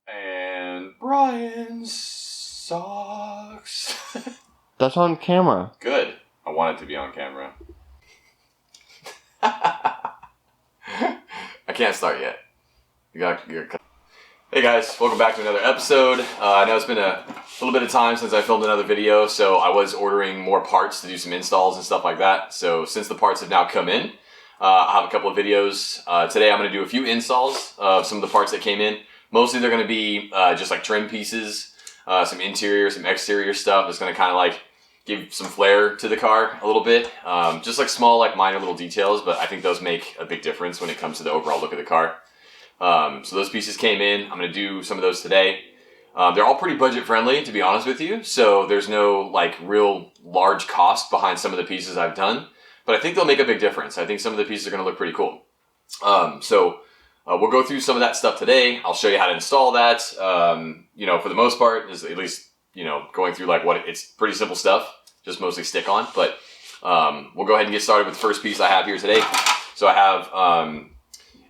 And Brian sucks. That's on camera. Good. I want it to be on camera. I can't start yet. Hey guys, welcome back to another episode. I know it's been a little bit of time since I filmed another video, so I was ordering more parts to do some installs and stuff like that. So since the parts have now come in, I have a couple of videos. Today I'm going to do a few installs of some of the parts that came in. Mostly they're going to be just like trim pieces, some interior, some exterior stuff. It's going to kind of like give some flair to the car a little bit. Just like small, like minor little details, but I think those make a big difference when it comes to the overall look of the car. So those pieces came in. I'm going to do some of those today. They're all pretty budget friendly, to be honest with you. So there's no like real large cost behind some of the pieces I've done, but I think they'll make a big difference. I think some of the pieces are going to look pretty cool. We'll go through some of that stuff today. I'll show you how to install that. For the most part, is at least, going through like it's pretty simple stuff, just mostly stick on, but, we'll go ahead and get started with the first piece I have here today. So I have,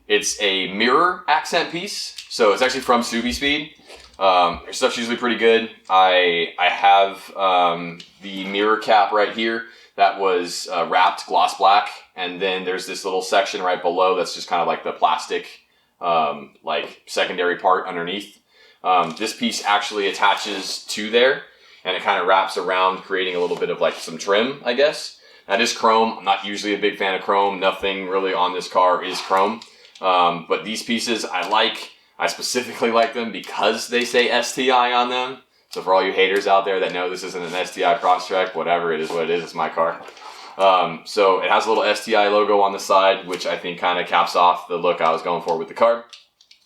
it's a mirror accent piece. So it's actually from Subieguy. Their stuff's usually pretty good. I have, the mirror cap right here that was, wrapped gloss black. And then there's this little section right below that's just kind of like the plastic, like secondary part underneath. This piece actually attaches to there and it kind of wraps around, creating a little bit of like some trim, I guess. That is chrome. I'm not usually a big fan of chrome. Nothing really on this car is chrome. But these pieces I specifically like them because they say STI on them. So for all you haters out there that know this isn't an STI Crosstrek, whatever it is, what it is, it's my car. So it has a little STI logo on the side, which I think kind of caps off the look I was going for with the car.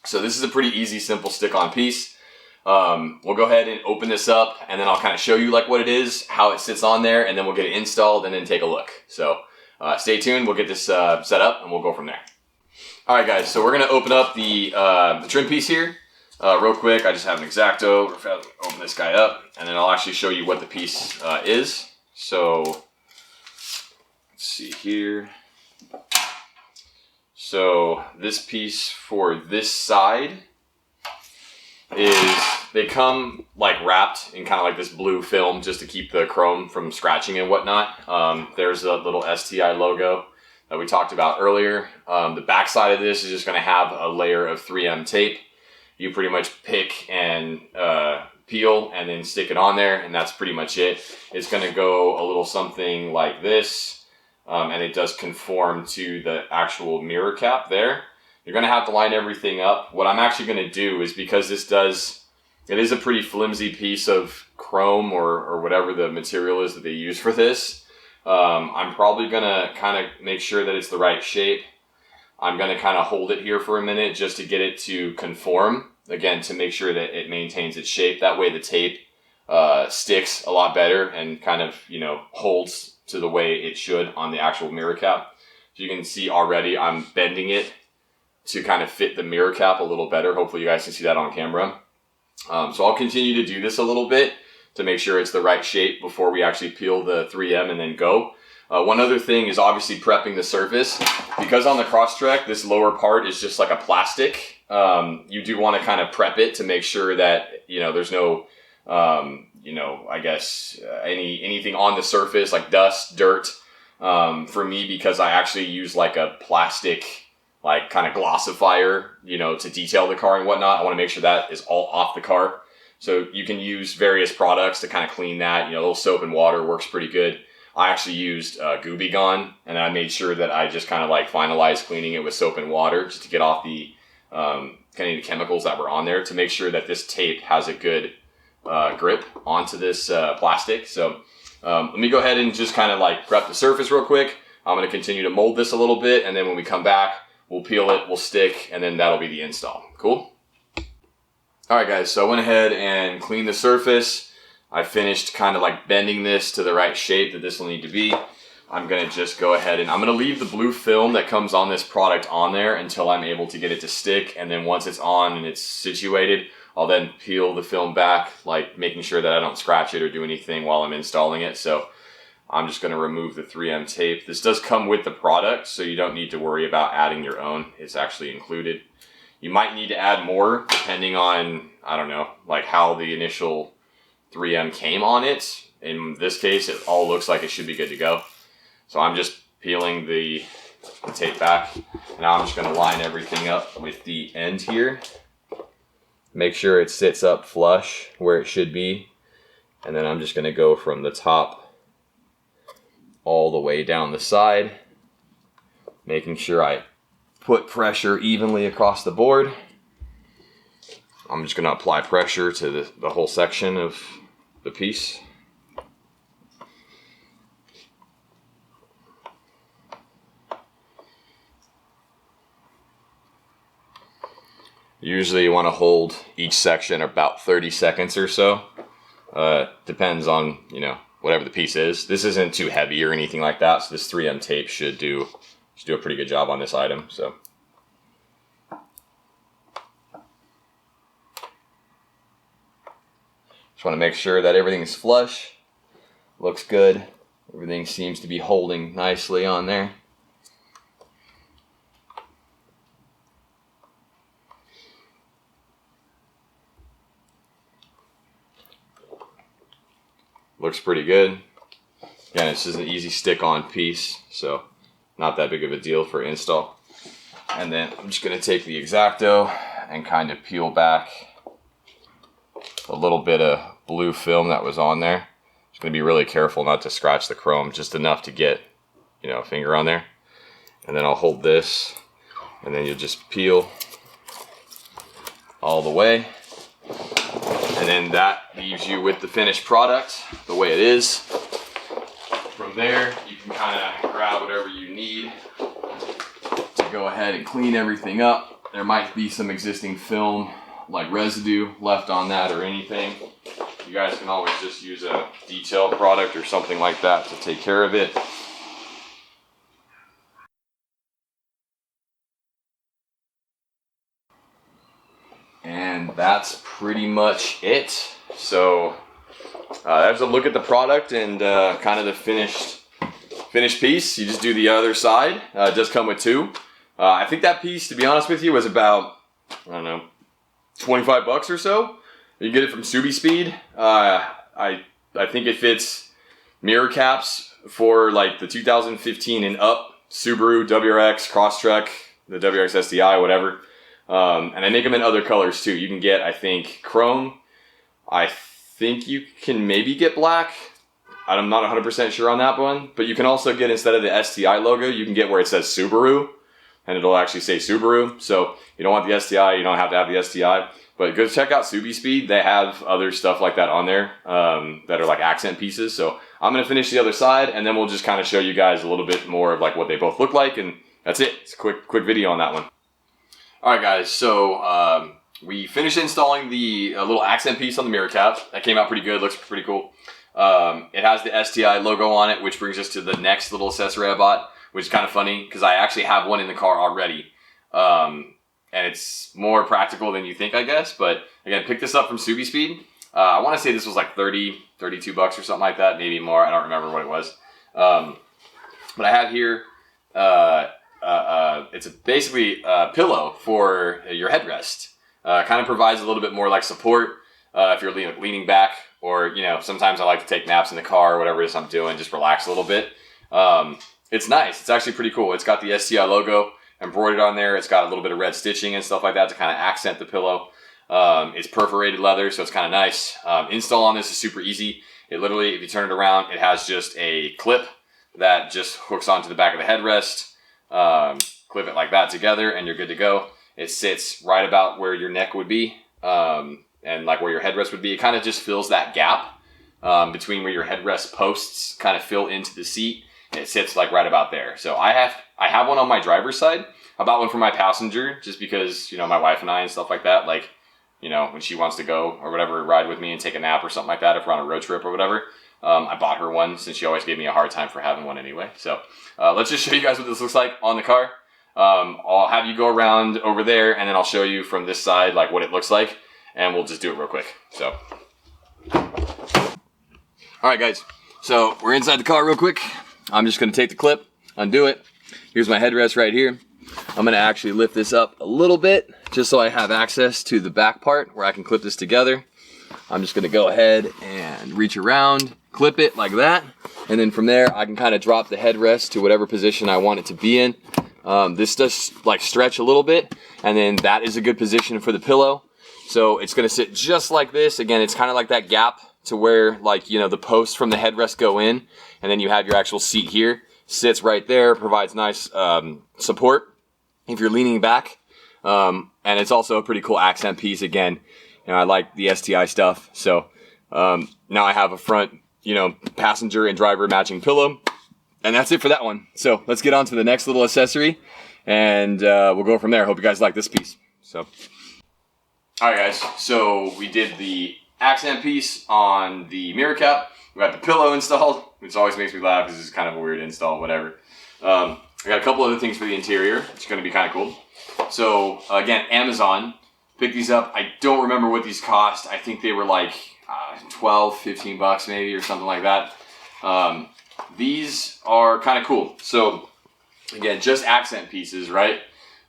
So this is a pretty easy, simple stick-on piece. We'll go ahead and open this up, and then I'll kind of show you like what it is, how it sits on there, and then we'll get it installed and then take a look. So stay tuned. We'll get this set up, and we'll go from there. All right, guys. So we're gonna open up the trim piece here real quick. I just have an X-Acto. We're gonna open this guy up, and then I'll actually show you what the piece is. So let's see here. So this piece for this side is, they come like wrapped in kind of like this blue film just to keep the chrome from scratching and whatnot. There's a little STI logo that we talked about earlier. The back side of this is just going to have a layer of 3M tape. You pretty much pick and peel and then stick it on there, and that's pretty much it. It's going to go a little something like this, and it does conform to the actual mirror cap there. You're going to have to line everything up. What I'm actually going to do is, because it is a pretty flimsy piece of chrome or whatever the material is that they use for this, I'm probably going to kind of make sure that it's the right shape. I'm going to kind of hold it here for a minute just to get it to conform, again, to make sure that it maintains its shape. That way the tape sticks a lot better and kind of, holds to the way it should on the actual mirror cap. So you can see already I'm bending it to kind of fit the mirror cap a little better. Hopefully you guys can see that on camera. So I'll continue to do this a little bit to make sure it's the right shape before we actually peel the 3M and then go. One other thing is obviously prepping the surface. Because on the Crosstrek, this lower part is just like a plastic. You do want to kind of prep it to make sure that, there's no, anything on the surface like dust, dirt. For me, because I actually use like a plastic, like kind of glossifier, to detail the car and whatnot. I want to make sure that is all off the car. So you can use various products to kind of clean that. A little soap and water works pretty good. I actually used Gooby Gone, and I made sure that I just kind of like finalized cleaning it with soap and water just to get off the kind of the chemicals that were on there, to make sure that this tape has a good grip onto this plastic. So let me go ahead and just kind of like prep the surface real quick. I'm going to continue to mold this a little bit, and then when we come back, we'll peel it, we'll stick, and then that'll be the install. Cool? All right, guys, so I went ahead and cleaned the surface. I finished kind of like bending this to the right shape that this will need to be. I'm going to just go ahead and I'm going to leave the blue film that comes on this product on there until I'm able to get it to stick. And then once it's on and it's situated, I'll then peel the film back, like making sure that I don't scratch it or do anything while I'm installing it. So I'm just going to remove the 3M tape. This does come with the product, so you don't need to worry about adding your own. It's actually included. You might need to add more depending on, I don't know, like how the initial 3M came on it. In this case, it all looks like it should be good to go. So I'm just peeling the tape back. Now I'm just going to line everything up with the end here. Make sure it sits up flush where it should be. And then I'm just going to go from the top all the way down the side, making sure I put pressure evenly across the board. I'm just going to apply pressure to the whole section of the piece. Usually you want to hold each section about 30 seconds or so. Depends on, you know, whatever the piece is. This isn't too heavy or anything like that, so this 3M tape should do a pretty good job on this item. So just want to make sure that everything's flush, looks good. Everything seems to be holding nicely on there. Looks pretty good. Again, this is an easy stick-on piece, so not that big of a deal for install. And then I'm just going to take the X-Acto and kind of peel back a little bit of blue film that was on there. Just going to be really careful not to scratch the chrome, just enough to get, you know, a finger on there. And then I'll hold this, and then you'll just peel all the way. And then that leaves you with the finished product the way it is. From there, you can kind of grab whatever you need to go ahead and clean everything up. There might be some existing film, like residue, left on that or anything. You guys can always just use a detail product or something like that to take care of it. And that's pretty much it. So there's a look at the product and kind of the finished piece. You just do the other side. It does come with two. I think that piece, to be honest with you, was about, I don't know, 25 bucks or so. You get it from Subieguy. I think it fits mirror caps for like the 2015 and up Subaru WRX, Crosstrek, the WRX STI, whatever. And I make them in other colors too. You can get, I think, chrome. I think you can maybe get black. I'm not 100% sure on that one. But you can also get, instead of the STI logo, you can get where it says Subaru. And it'll actually say Subaru. So you don't want the STI, you don't have to have the STI. But go check out Subieguy. They have other stuff like that on there that are like accent pieces. So I'm going to finish the other side, and then we'll just kind of show you guys a little bit more of like what they both look like. And that's it. It's a quick video on that one. Alright guys, so we finished installing the little accent piece on the mirror cap. That came out pretty good, looks pretty cool. It has the STI logo on it, which brings us to the next little accessory I bought, which is kind of funny because I actually have one in the car already. And it's more practical than you think, I guess. But again, picked this up from Subieguy. I want to say this was like 32 bucks or something like that, maybe more. I don't remember what it was. But I have here... it's basically a pillow for your headrest. Kind of provides a little bit more like support if you're leaning back, or, you know, sometimes I like to take naps in the car or whatever it is I'm doing, just relax a little bit. It's nice. It's actually pretty cool. It's got the STI logo embroidered on there. It's got a little bit of red stitching and stuff like that to kind of accent the pillow. It's perforated leather, so it's kind of nice. Install on this is super easy. It literally, if you turn it around, it has just a clip that just hooks onto the back of the headrest. Clip it like that together and you're good to go. It sits right about where your neck would be, and like where your headrest would be. It kind of just fills that gap between where your headrest posts kind of fill into the seat. It sits like right about there. So I have one on my driver's side. I bought one for my passenger just because, you know, my wife and I and stuff like that, like, you know, when she wants to go or whatever, ride with me and take a nap or something like that, if we're on a road trip or whatever. I bought her one since she always gave me a hard time for having one anyway. So let's just show you guys what this looks like on the car. I'll have you go around over there, and then I'll show you from this side like what it looks like, and we'll just do it real quick. So, alright guys, so we're inside the car real quick. I'm just going to take the clip, undo it. Here's my headrest right here. I'm going to actually lift this up a little bit just so I have access to the back part where I can clip this together. I'm just gonna go ahead and reach around, clip it like that, and then from there I can kind of drop the headrest to whatever position I want it to be in. This does like stretch a little bit, and then that is a good position for the pillow. So it's gonna sit just like this. Again, it's kind of like that gap to where, like, you know, the posts from the headrest go in, and then you have your actual seat here. Sits right there, provides nice support if you're leaning back. And it's also a pretty cool accent piece. Again, you know, I like the STI stuff. So now I have a front, you know, passenger and driver matching pillow. And that's it for that one. So let's get on to the next little accessory, and we'll go from there. Hope you guys like this piece. So, all right, guys. So we did the accent piece on the mirror cap. We got the pillow installed, which always makes me laugh because it's kind of a weird install, whatever. I got a couple other things for the interior. It's going to be kind of cool. So again, Amazon. Picked these up. I don't remember what these cost. I think they were like 12, 15 bucks maybe, or something like that. These are kind of cool. So again, just accent pieces, right?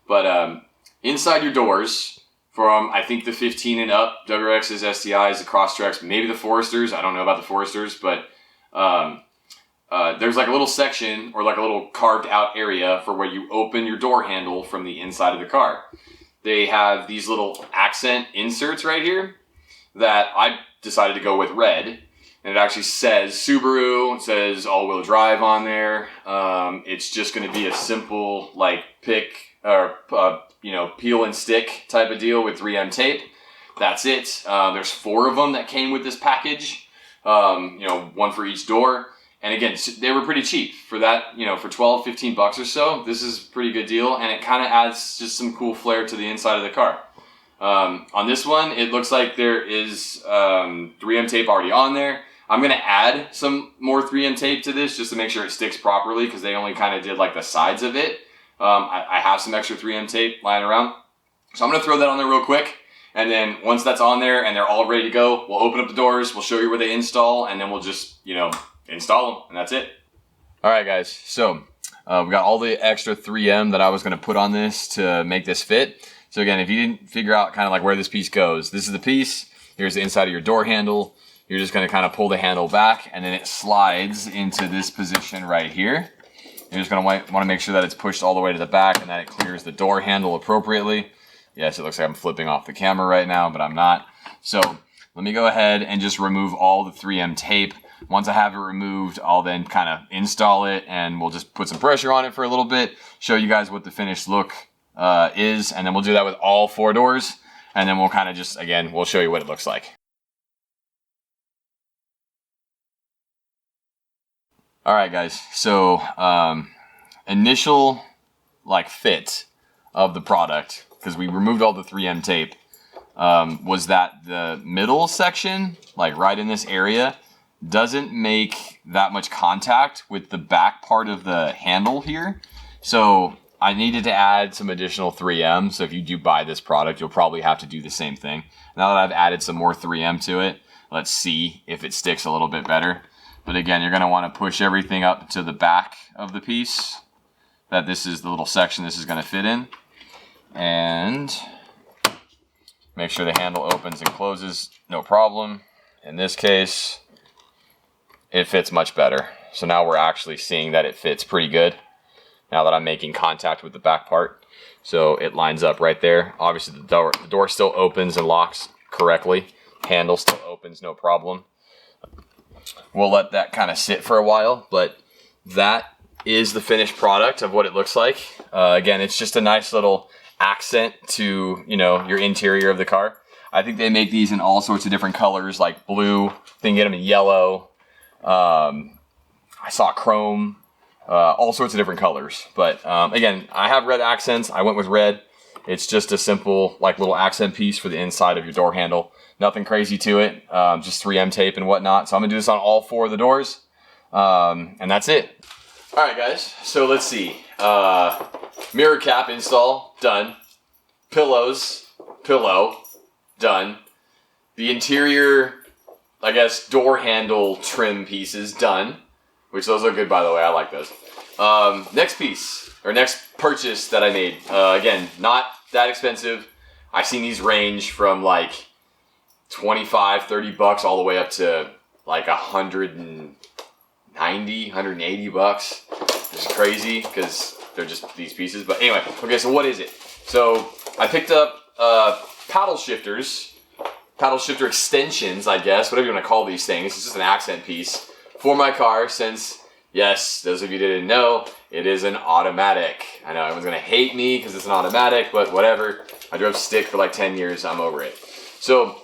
But inside your doors, from I think the 15 and up, WRXs, STIs, the Crosstreks, maybe the Foresters. I don't know about the Foresters, but there's like a little section or like a little carved out area for where you open your door handle from the inside of the car. They have these little accent inserts right here that I decided to go with red. And it actually says Subaru, it says all-wheel drive on there. It's just going to be a simple like pick or you know, peel and stick type of deal with 3M tape. That's it. There's 4 of them that came with this package. You know, one for each door. And again, they were pretty cheap for that, you know, for 12, 15 bucks or so. This is a pretty good deal, and it kind of adds just some cool flair to the inside of the car. On this one, it looks like there is 3M tape already on there. I'm going to add some more 3M tape to this just to make sure it sticks properly, because they only kind of did like the sides of it. I have some extra 3M tape lying around. So I'm going to throw that on there real quick. And then once that's on there and they're all ready to go, we'll open up the doors, we'll show you where they install, and then we'll just, you know, install them, and that's it. All right, guys. So we got all the extra 3M that I was going to put on this to make this fit. So again, if you didn't figure out kind of like where this piece goes, this is the piece. Here's the inside of your door handle. You're just going to kind of pull the handle back, and then it slides into this position right here. You're just going to want to make sure that it's pushed all the way to the back and that it clears the door handle appropriately. Yes, it looks like I'm flipping off the camera right now, but I'm not. So let me go ahead and just remove all the 3M tape. Once I have it removed, I'll then kind of install it, and we'll just put some pressure on it for a little bit, show you guys what the finished look is, and then we'll do that with all 4 doors, and then we'll kind of just, again, we'll show you what it looks like. All right, guys, so initial like fit of the product, because we removed all the 3M tape, was that the middle section, like right in this area, doesn't make that much contact with the back part of the handle here. So I needed to add some additional 3M. So if you do buy this product, you'll probably have to do the same thing. Now that I've added some more 3M to it, let's see if it sticks a little bit better. But again, you're going to want to push everything up to the back of the piece, that this is the little section this is going to fit in. And make sure the handle opens and closes, no problem. In this case, it fits much better. So now we're actually seeing that it fits pretty good now that I'm making contact with the back part. So it lines up right there. Obviously the door still opens and locks correctly. Handle still opens, no problem. We'll let that kind of sit for a while, but that is the finished product of what it looks like. Again, it's just a nice little accent to, you know, your interior of the car. I think they make these in all sorts of different colors, like blue. They can get them in yellow. I saw chrome, all sorts of different colors. But again, I have red accents. I went with red. It's just a simple, like, little accent piece for the inside of your door handle. Nothing crazy to it. Just 3M tape and whatnot. So I'm gonna do this on all 4 of the doors, and that's it. All right, guys. So let's see. Mirror cap install done. Pillow done. The interior, I guess, door handle trim pieces done, which those look good, by the way. I like those. Next piece, or next purchase that I made. Again, not that expensive. I've seen these range from like 25, 30 bucks all the way up to like 190, 180 bucks. Which is crazy because they're just these pieces. But anyway, okay, so what is it? So I picked up paddle shifter extensions, I guess, whatever you want to call these things. It's just an accent piece for my car since, yes, those of you that didn't know, it is an automatic. I know everyone's going to hate me because it's an automatic, but whatever. I drove stick for like 10 years. I'm over it. So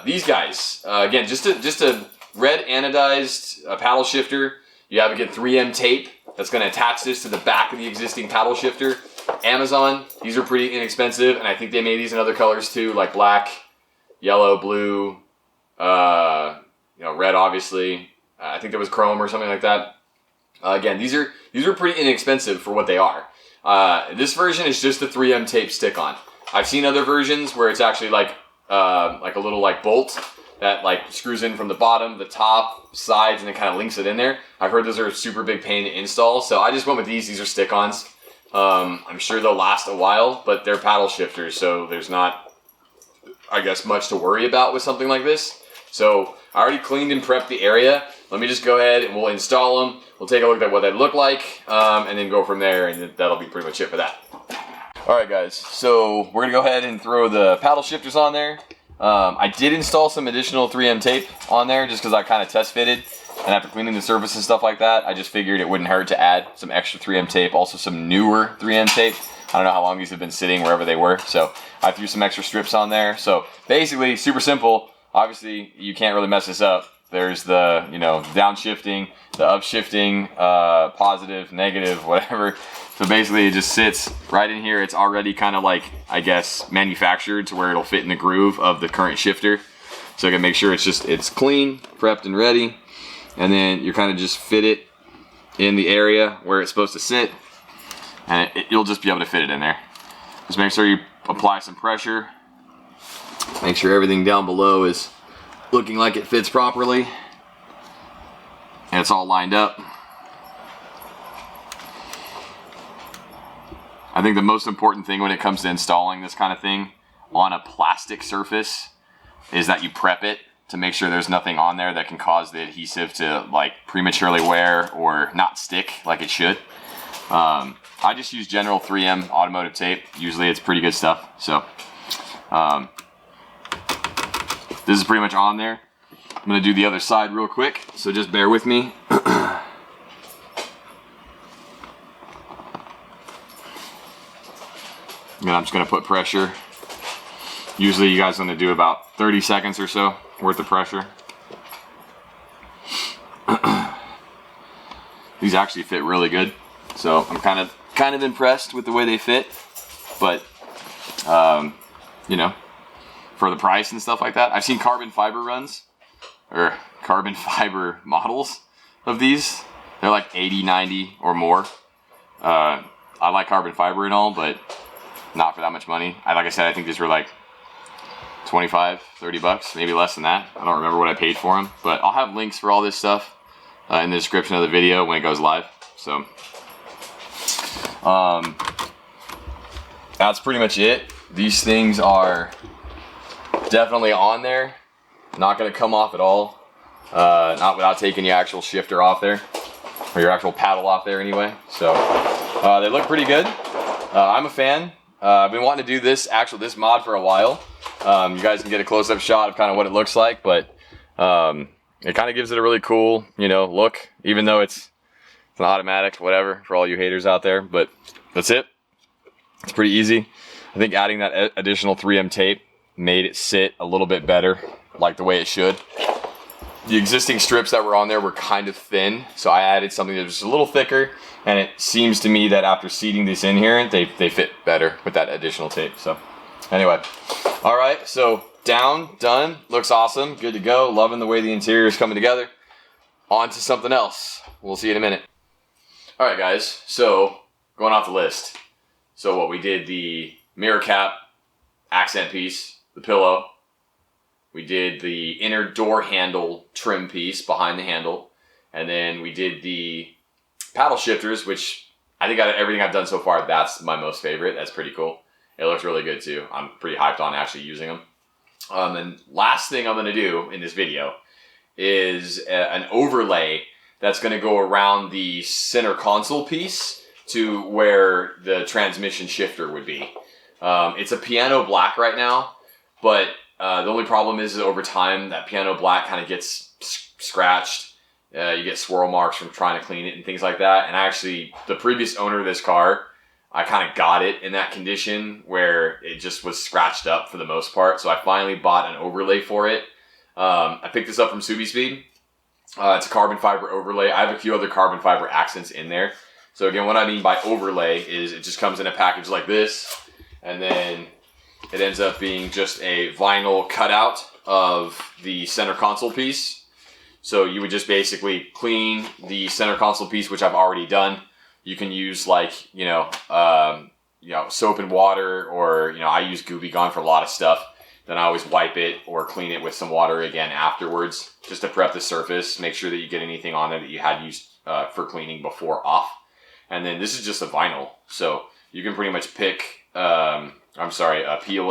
these guys, again, just a red anodized paddle shifter. You have to get 3M tape that's going to attach this to the back of the existing paddle shifter. Amazon, these are pretty inexpensive, and I think they made these in other colors too, like black, yellow, blue, red, obviously. I think there was chrome or something like that. Again, these are pretty inexpensive for what they are. This version is just the 3M tape stick-on. I've seen other versions where it's actually like a little like bolt that like screws in from the bottom, the top, sides, and then kind of links it in there. I've heard those are a super big pain to install, so I just went with these. These are stick-ons. I'm sure they'll last a while, but they're paddle shifters, so there's not, I guess, much to worry about with something like this. So I already cleaned and prepped the area. Let me just go ahead and we'll install them. We'll take a look at what they look like, and then go from there, and that'll be pretty much it for that. All right, guys, so we're gonna go ahead and throw the paddle shifters on there. I did install some additional 3M tape on there just because I kind of test fitted, and after cleaning the surface and stuff like that, I just figured it wouldn't hurt to add some extra 3M tape, also some newer 3M tape. I don't know how long these have been sitting wherever they were, so I threw some extra strips on there. So basically, super simple. Obviously, you can't really mess this up. There's the, downshifting, the upshifting, positive, negative, whatever. So basically it just sits right in here. It's already kind of like, I guess, manufactured to where it'll fit in the groove of the current shifter. So I can make sure it's clean, prepped and ready. And then you kind of just fit it in the area where it's supposed to sit. And you'll just be able to fit it in there. Just make sure you apply some pressure. Make sure everything down below is looking like it fits properly. And it's all lined up. I think the most important thing when it comes to installing this kind of thing on a plastic surface is that you prep it to make sure there's nothing on there that can cause the adhesive to like prematurely wear or not stick like it should. I just use general 3M automotive tape. Usually it's pretty good stuff. So this is pretty much on there. I'm gonna do the other side real quick, so just bear with me. And I'm just gonna put pressure. Usually you guys want to do about 30 seconds or so worth of pressure. These actually fit really good, so I'm kind of impressed with the way they fit. But for the price and stuff like that, I've seen carbon fiber runs or carbon fiber models of these. They're like 80, 90 or more. I like carbon fiber and all, but not for that much money. Like I said, I think these were like 25, 30 bucks, maybe less than that. I don't remember what I paid for them, but I'll have links for all this stuff in the description of the video when it goes live. So that's pretty much it. These things are definitely on there. Not gonna come off at all. Not without taking your actual shifter off there, or your actual paddle off there anyway. So they look pretty good. I'm a fan. I've been wanting to do this mod for a while. You guys can get a close-up shot of kind of what it looks like, but it kind of gives it a really cool, look, even though it's an automatic, whatever, for all you haters out there. But that's it. It's pretty easy. I think adding that additional 3M tape made it sit a little bit better, like the way it should. The existing strips that were on there were kind of thin, so I added something that was just a little thicker, and it seems to me that after seating this in here, they fit better with that additional tape. So anyway, all right, so done, looks awesome, good to go, loving the way the interior is coming together. On to something else. We'll see you in a minute. All right, guys, so going off the list. So what we did, the mirror cap, accent piece, the pillow. We did the inner door handle trim piece behind the handle. And then we did the paddle shifters, which I think out of everything I've done so far, that's my most favorite. That's pretty cool. It looks really good too. I'm pretty hyped on actually using them. And last thing I'm going to do in this video is an overlay that's going to go around the center console piece to where the transmission shifter would be. It's a piano black right now, but the only problem is over time that piano black kind of gets scratched. You get swirl marks from trying to clean it and things like that. And actually, the previous owner of this car, I kind of got it in that condition where it just was scratched up for the most part. So I finally bought an overlay for it. I picked this up from Subieguy. It's a carbon fiber overlay. I have a few other carbon fiber accents in there. So again, what I mean by overlay is it just comes in a package like this, and then it ends up being just a vinyl cutout of the center console piece. So you would just basically clean the center console piece, which I've already done. You can use like, soap and water, or, I use Gooby Gone for a lot of stuff. Then I always wipe it or clean it with some water again afterwards, just to prep the surface, make sure that you get anything on there that you had used for cleaning before off. And then this is just a vinyl, so you can pretty much pick, peel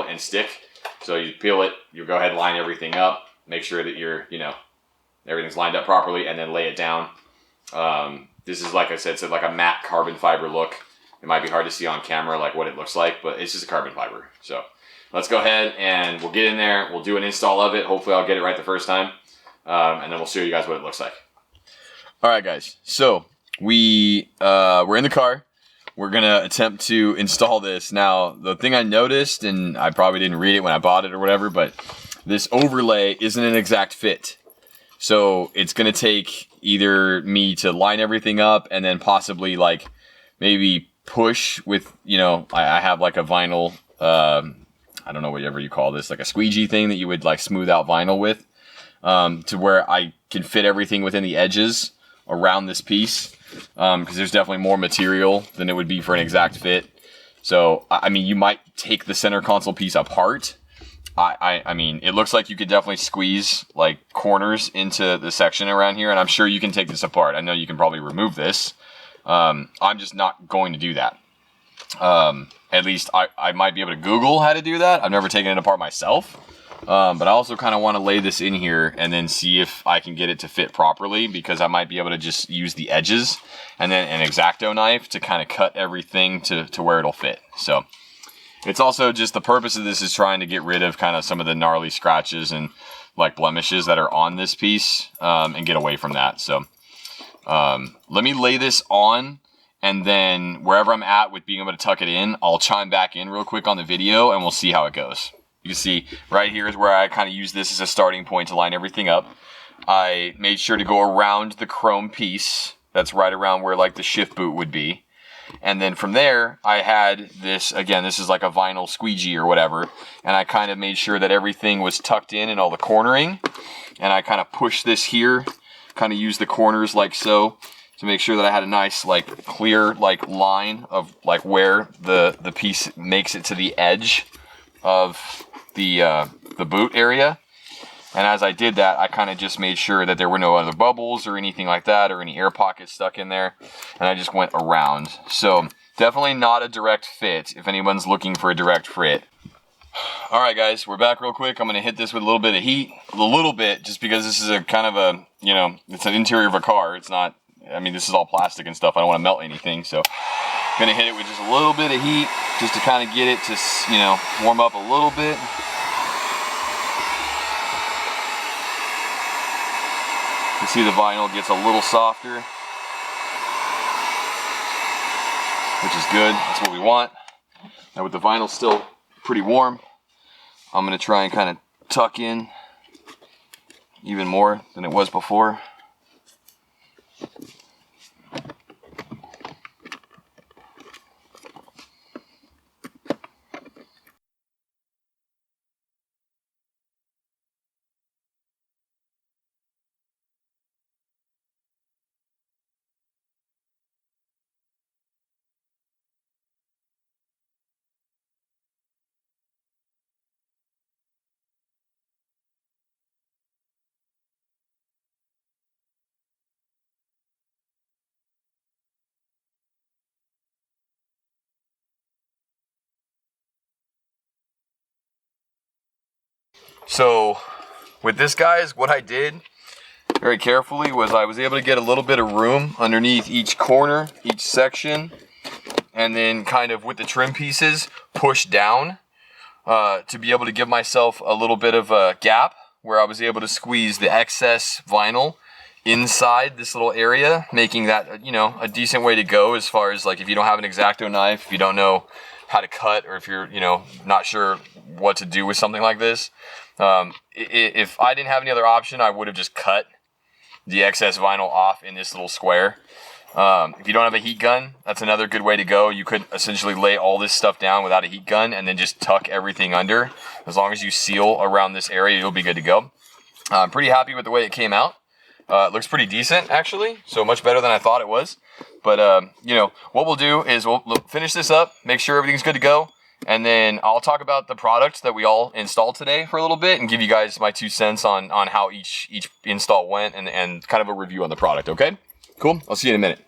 and stick. So you peel it, you go ahead and line everything up, make sure that you're, everything's lined up properly, and then lay it down. This is, like I said, it's like a matte carbon fiber look. It might be hard to see on camera like what it looks like, but it's just a carbon fiber. So let's go ahead and we'll get in there. We'll do an install of it. Hopefully I'll get it right the first time. And then we'll show you guys what it looks like. All right, guys. So we're in the car. We're going to attempt to install this. Now, the thing I noticed, and I probably didn't read it when I bought it or whatever, but this overlay isn't an exact fit. So it's going to take either me to line everything up and then possibly like maybe push with, I have like a vinyl, I don't know whatever you call this, like a squeegee thing that you would like smooth out vinyl with, to where I can fit everything within the edges around this piece, because there's definitely more material than it would be for an exact fit. So, I mean, you might take the center console piece apart. I mean, it looks like you could definitely squeeze like corners into the section around here, and I'm sure you can take this apart. I know you can probably remove this. I'm just not going to do that. At least I might be able to Google how to do that. I've never taken it apart myself. But I also kind of want to lay this in here and then see if I can get it to fit properly, because I might be able to just use the edges and then an X-Acto knife to kind of cut everything to where it'll fit. So it's also just the purpose of this is trying to get rid of kind of some of the gnarly scratches and like blemishes that are on this piece, and get away from that. So let me lay this on, and then wherever I'm at with being able to tuck it in, I'll chime back in real quick on the video and we'll see how it goes. You can see right here is where I kind of use this as a starting point to line everything up. I made sure to go around the chrome piece. That's right around where like the shift boot would be. And then from there, I had this, again, this is like a vinyl squeegee or whatever. And I kind of made sure that everything was tucked in all the cornering. And I kind of pushed this here, kind of used the corners like so, to make sure that I had a nice like clear like line of like where the piece makes it to the edge of the boot area. And as I did that, I kind of just made sure that there were no other bubbles or anything like that, or any air pockets stuck in there. And I just went around. So definitely not a direct fit if anyone's looking for a direct fit. All right, guys, we're back real quick. I'm going to hit this with a little bit of heat, a little bit, just because this is a kind of a, it's an interior of a car. It's not, I mean, this is all plastic and stuff. I don't want to melt anything. So I'm going to hit it with just a little bit of heat, just to kind of get it to, warm up a little bit. You can see the vinyl gets a little softer, which is good. That's what we want. Now with the vinyl still pretty warm, I'm going to try and kind of tuck in even more than it was before. So with this, guys, what I did very carefully was I was able to get a little bit of room underneath each corner, each section, and then kind of with the trim pieces push down to be able to give myself a little bit of a gap where I was able to squeeze the excess vinyl inside this little area, making that, you know, a decent way to go as far as like if you don't have an X-Acto knife, if you don't know how to cut, or if you're, you know, not sure what to do with something like this. If I didn't have any other option, I would have just cut the excess vinyl off in this little square. If you don't have a heat gun, that's another good way to go. You could essentially lay all this stuff down without a heat gun and then just tuck everything under. As long as you seal around this area, you'll be good to go. I'm pretty happy with the way it came out. It looks pretty decent, actually, so much better than I thought it was. But, you know, what we'll do is we'll finish this up, make sure everything's good to go, and then I'll talk about the product that we all installed today for a little bit and give you guys my 2 cents on how each install went and kind of a review on the product, okay? Cool, I'll see you in a minute.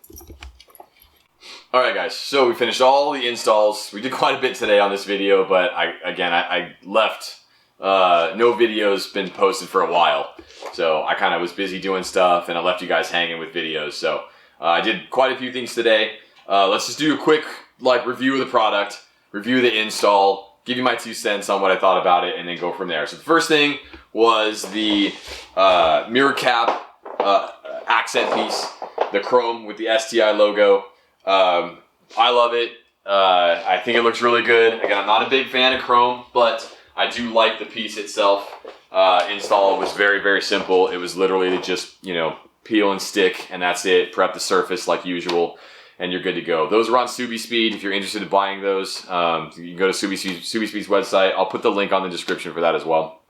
All right, guys, so we finished all the installs. We did quite a bit today on this video, but I left no videos been posted for a while. So I kind of was busy doing stuff and I left you guys hanging with videos. So I did quite a few things today. Let's just do a quick review of the product, review the install, give you my 2 cents on what I thought about it, and then go from there. So the first thing was the mirror cap accent piece, the chrome with the STI logo. I love it. I think it looks really good. Again, I'm not a big fan of chrome, but I do like the piece itself. Install was very, very simple. It was literally just, you know, peel and stick, and that's it. Prep the surface like usual, and you're good to go. Those are on Subieguy. If you're interested in buying those, you can go to Subieguy's website. I'll put the link on the description for that as well.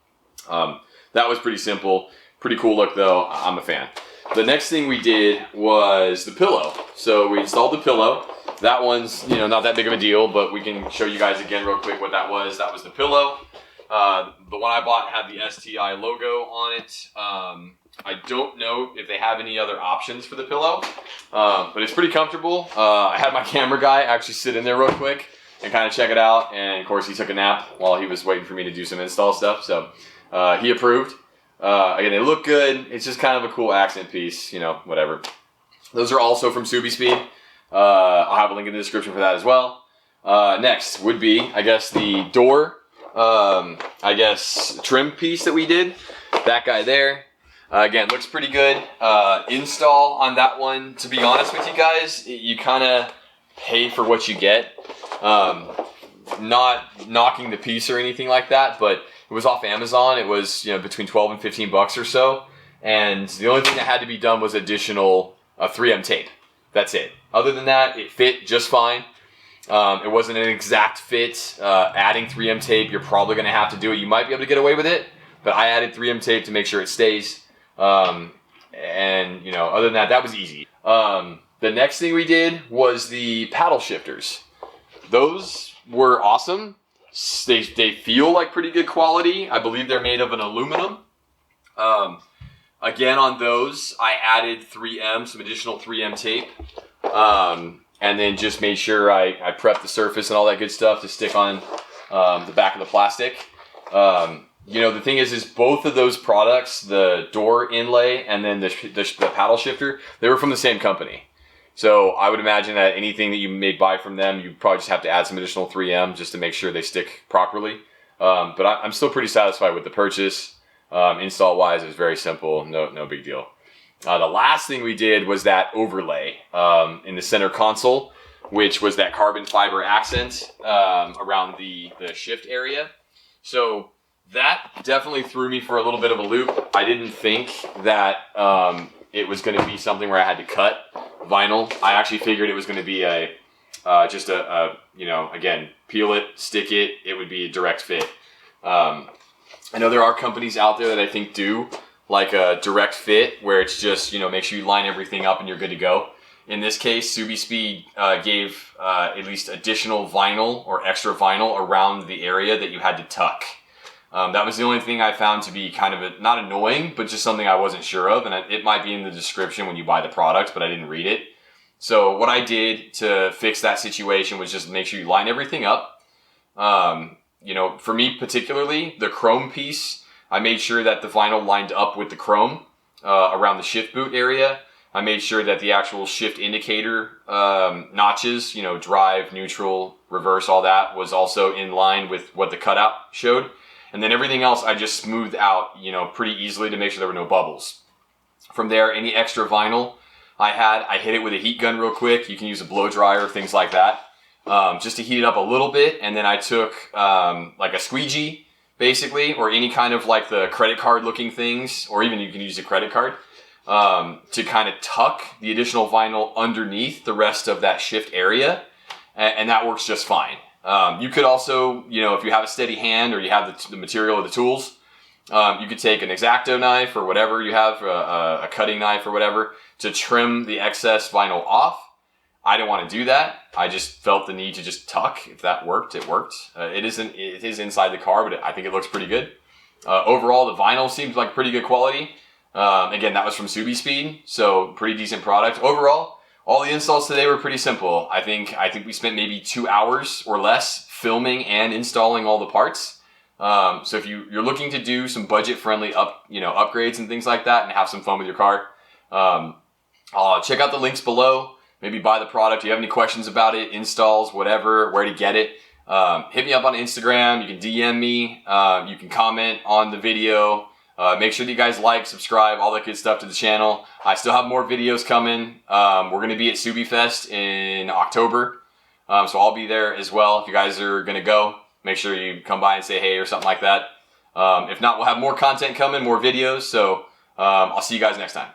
That was pretty simple. Pretty cool look, though. I'm a fan. The next thing we did was the pillow. So we installed the pillow. That one's, you know, not that big of a deal, but we can show you guys again real quick what that was. That was the pillow. The one I bought had the STI logo on it. I don't know if they have any other options for the pillow, but it's pretty comfortable. I had my camera guy actually sit in there real quick and kind of check it out. And of course he took a nap while he was waiting for me to do some install stuff. So he approved. Again, they look good. It's just kind of a cool accent piece, you know, whatever. Those are also from Subieguy. I'll have a link in the description for that as well. Next would be, I guess, the door, trim piece that we did. That guy there. Again, looks pretty good. Install on that one, to be honest with you guys, you kind of pay for what you get. Not knocking the piece or anything like that, but it was off Amazon. It was, you know, between 12 and 15 bucks or so. And the only thing that had to be done was additional 3M tape. That's it. Other than that, it fit just fine. It wasn't an exact fit. Adding 3M tape, you're probably going to have to do it. You might be able to get away with it, but I added 3M tape to make sure it stays. And, you know, other than that, that was easy. The next thing we did was the paddle shifters. Those were awesome. They feel like pretty good quality. I believe they're made of an aluminum. Again, on those, I added 3M, some additional 3M tape. And then just made sure I prepped the surface and all that good stuff to stick on the back of the plastic. You know, the thing is both of those products, the door inlay and then the paddle shifter, they were from the same company. So I would imagine that anything that you may buy from them, you probably just have to add some additional 3M just to make sure they stick properly. But I'm still pretty satisfied with the purchase. Install-wise, it was very simple, no big deal. The last thing we did was that overlay in the center console, which was that carbon fiber accent around the shift area. So that definitely threw me for a little bit of a loop. I didn't think that it was going to be something where I had to cut vinyl. I actually figured it was going to be just a you know, again, peel it, stick it, it would be a direct fit. I know there are companies out there that I think do like a direct fit where it's just, you know, make sure you line everything up and you're good to go. In this case, Subieguy gave at least additional vinyl or extra vinyl around the area that you had to tuck. That was the only thing I found to be kind of not annoying, but just something I wasn't sure of. And it might be in the description when you buy the product, but I didn't read it. So what I did to fix that situation was just make sure you line everything up. You know, for me particularly, the chrome piece, I made sure that the vinyl lined up with the chrome around the shift boot area. I made sure that the actual shift indicator notches, drive, neutral, reverse, all that was also in line with what the cutout showed. And then everything else I just smoothed out, pretty easily to make sure there were no bubbles. From there, any extra vinyl I hit it with a heat gun real quick. You can use a blow dryer, things like that, just to heat it up a little bit. And then I took like a squeegee, basically, or any kind of like the credit card looking things, or even you can use a credit card, to kind of tuck the additional vinyl underneath the rest of that shift area. And that works just fine. You could also, if you have a steady hand or you have the material or the tools, you could take an X-Acto knife or whatever you have, a cutting knife or whatever, to trim the excess vinyl off. I didn't want to do that. I just felt the need to just tuck. If that worked, it worked. It is inside the car, but I think it looks pretty good. Overall, the vinyl seems like pretty good quality. Again, that was from Subieguy, so pretty decent product. Overall, all the installs today were pretty simple. I think we spent maybe 2 hours or less filming and installing all the parts. So if you're looking to do some budget-friendly upgrades and things like that, and have some fun with your car, check out the links below. Maybe buy the product. If you have any questions about it, installs, whatever, where to get it, hit me up on Instagram. You can DM me. You can comment on the video. Make sure that you guys like, subscribe, all that good stuff to the channel. I still have more videos coming. We're going to be at Subieguy Fest in October, so I'll be there as well. If you guys are going to go, make sure you come by and say hey or something like that. If not, we'll have more content coming, more videos. So I'll see you guys next time.